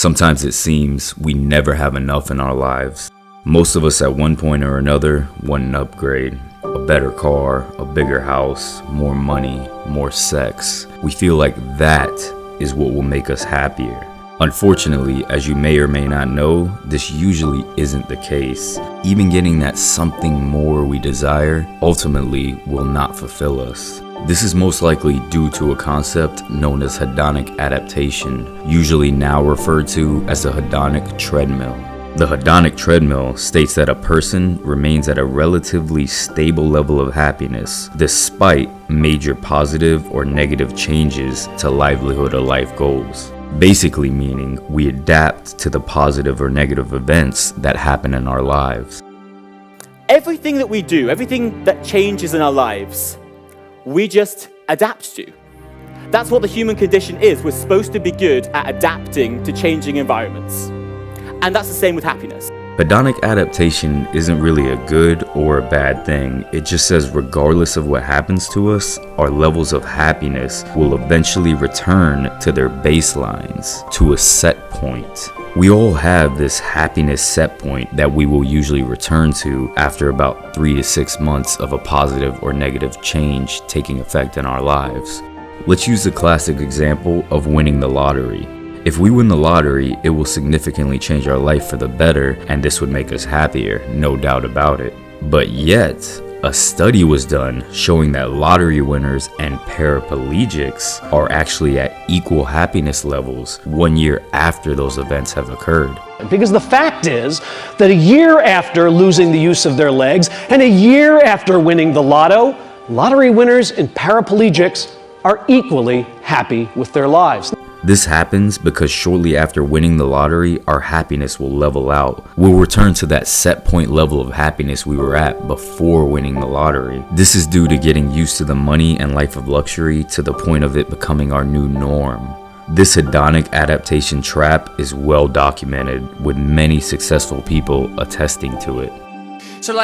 Sometimes it seems we never have enough in our lives. Most of us at one point or another want an upgrade, a better car, a bigger house, more money, more sex. We feel like that is what will make us happier. Unfortunately, as you may or may not know, this usually isn't the case. Even getting that something more we desire ultimately will not fulfill us. This is most likely due to a concept known as hedonic adaptation, usually now referred to as the hedonic treadmill. The hedonic treadmill states that a person remains at a relatively stable level of happiness despite major positive or negative changes to livelihood or life goals. Basically meaning we adapt to the positive or negative events that happen in our lives. Everything that we do, everything that changes in our lives, we just adapt to. That's what the human condition is. We're supposed to be good at adapting to changing environments. And that's the same with happiness. Hedonic adaptation isn't really a good or a bad thing. It just says regardless of what happens to us, our levels of happiness will eventually return to their baselines, to a set point. We all have this happiness set point that we will usually return to after about 3 to 6 months of a positive or negative change taking effect in our lives. Let's use the classic example of winning the lottery. If we win the lottery, it will significantly change our life for the better, and this would make us happier, no doubt about it. But yet, a study was done showing that lottery winners and paraplegics are actually at equal happiness levels 1 year after those events have occurred. Because the fact is that a year after losing the use of their legs and a year after winning the lotto, lottery winners and paraplegics are equally happy with their lives. This happens because shortly after winning the lottery, our happiness will level out. We'll return to that set point level of happiness we were at before winning the lottery. This is due to getting used to the money and life of luxury to the point of it becoming our new norm. This hedonic adaptation trap is well documented, with many successful people attesting to it. So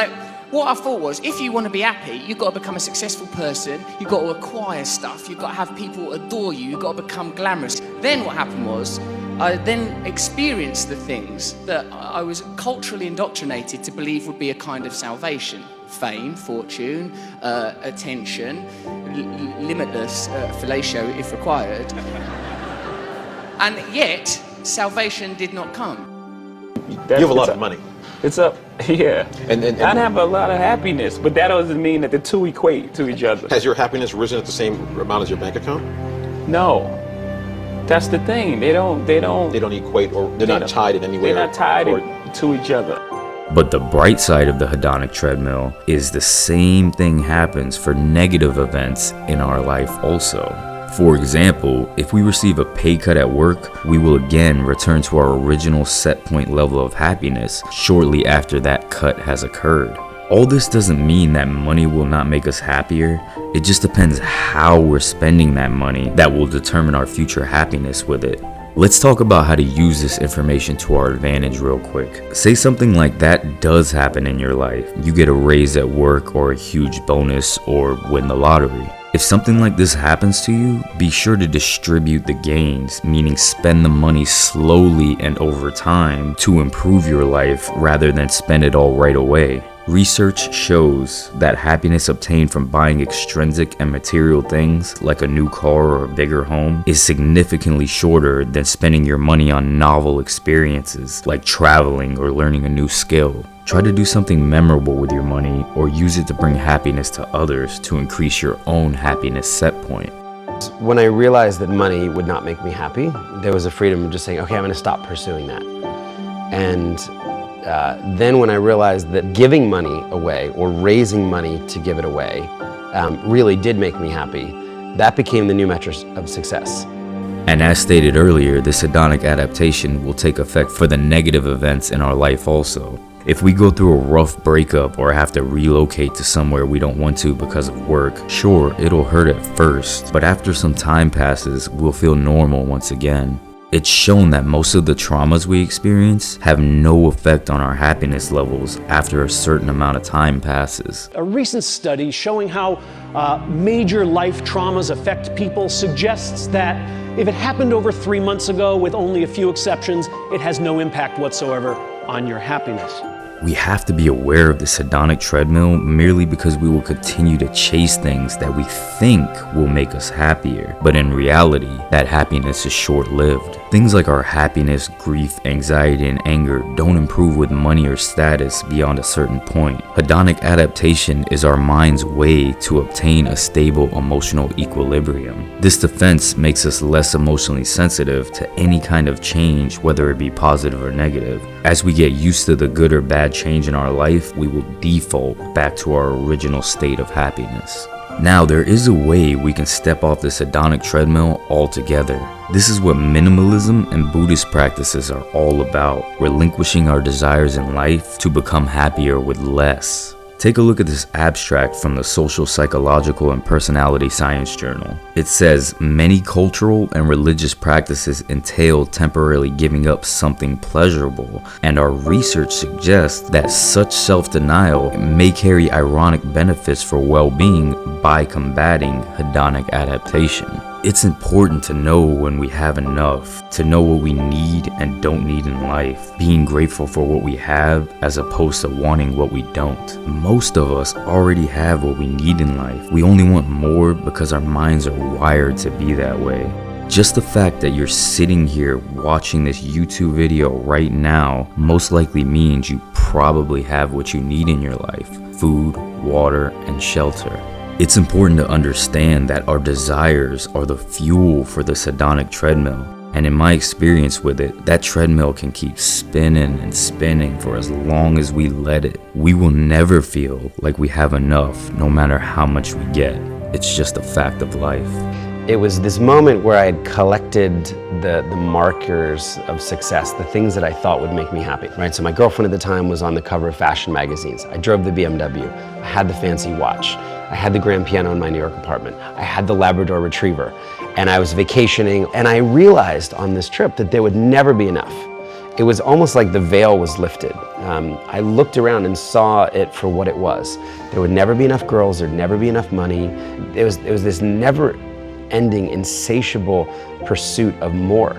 what I thought was, if you want to be happy, you've got to become a successful person, you've got to acquire stuff, you've got to have people adore you, you've got to become glamorous. Then what happened was, I then experienced the things that I was culturally indoctrinated to believe would be a kind of salvation. Fame, fortune, attention, limitless fellatio if required. And yet, salvation did not come. You have a lot of money. It's up, yeah. And I have a lot of happiness, but that doesn't mean that the two equate to each other. Has your happiness risen at the same amount as your bank account? No, that's the thing. They don't equate, or they're not tied in any way. They're not tied to each other. But the bright side of the hedonic treadmill is the same thing happens for negative events in our life also. For example, if we receive a pay cut at work, we will again return to our original set point level of happiness shortly after that cut has occurred. All this doesn't mean that money will not make us happier. It just depends how we're spending that money that will determine our future happiness with it. Let's talk about how to use this information to our advantage real quick. Say something like that does happen in your life. You get a raise at work or a huge bonus or win the lottery. If something like this happens to you, be sure to distribute the gains, meaning spend the money slowly and over time to improve your life rather than spend it all right away. Research shows that happiness obtained from buying extrinsic and material things like a new car or a bigger home is significantly shorter than spending your money on novel experiences like traveling or learning a new skill. Try to do something memorable with your money or use it to bring happiness to others to increase your own happiness set point. When I realized that money would not make me happy, there was a freedom of just saying, okay, I'm going to stop pursuing that. And then when I realized that giving money away or raising money to give it away really did make me happy, that became the new metric of success. And as stated earlier, this hedonic adaptation will take effect for the negative events in our life also. If we go through a rough breakup or have to relocate to somewhere we don't want to because of work, sure, it'll hurt at first, but after some time passes, we'll feel normal once again. It's shown that most of the traumas we experience have no effect on our happiness levels after a certain amount of time passes. A recent study showing how major life traumas affect people suggests that If it happened over 3 months ago with only a few exceptions, it has no impact whatsoever on your happiness. We have to be aware of this hedonic treadmill merely because we will continue to chase things that we think will make us happier. But in reality, that happiness is short-lived. Things like our happiness, grief, anxiety, and anger don't improve with money or status beyond a certain point. Hedonic adaptation is our mind's way to obtain a stable emotional equilibrium. This defense makes us less emotionally sensitive to any kind of change, whether it be positive or negative. As we get used to the good or bad change in our life, we will default back to our original state of happiness. Now, there is a way we can step off this hedonic treadmill altogether. This is what minimalism and Buddhist practices are all about, relinquishing our desires in life to become happier with less. Take a look at this abstract from the Social, Psychological, and Personality Science Journal. It says, many cultural and religious practices entail temporarily giving up something pleasurable, and our research suggests that such self-denial may carry ironic benefits for well-being by combating hedonic adaptation. It's important to know when we have enough, to know what we need and don't need in life, being grateful for what we have as opposed to wanting what we don't. Most of us already have what we need in life. We only want more because our minds are wired to be that way. Just the fact that you're sitting here watching this YouTube video right now most likely means you probably have what you need in your life: food, water, and shelter. It's important to understand that our desires are the fuel for the hedonic treadmill. And in my experience with it, that treadmill can keep spinning and spinning for as long as we let it. We will never feel like we have enough no matter how much we get. It's just a fact of life. It was this moment where I had collected the markers of success, the things that I thought would make me happy, right? So my girlfriend at the time was on the cover of fashion magazines. I drove the BMW. I had the fancy watch. I had the grand piano in my New York apartment. I had the Labrador Retriever. And I was vacationing, and I realized on this trip that there would never be enough. It was almost like the veil was lifted. I looked around and saw it for what it was. There would never be enough girls, there'd never be enough money. It was this never-ending, insatiable pursuit of more.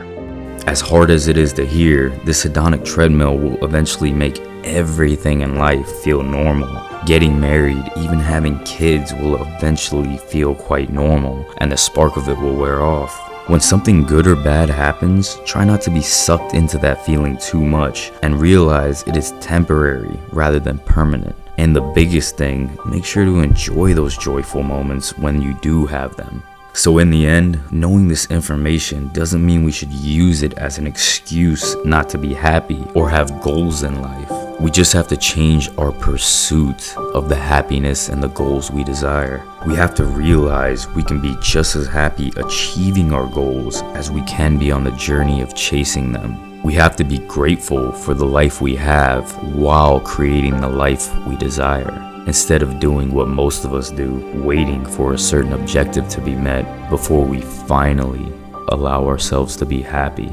As hard as it is to hear, this hedonic treadmill will eventually make everything in life feel normal. Getting married, even having kids will eventually feel quite normal, and the spark of it will wear off. When something good or bad happens, try not to be sucked into that feeling too much and realize it is temporary rather than permanent. And the biggest thing, make sure to enjoy those joyful moments when you do have them. So in the end, knowing this information doesn't mean we should use it as an excuse not to be happy or have goals in life. We just have to change our pursuit of the happiness and the goals we desire. We have to realize we can be just as happy achieving our goals as we can be on the journey of chasing them. We have to be grateful for the life we have while creating the life we desire, instead of doing what most of us do, waiting for a certain objective to be met before we finally allow ourselves to be happy.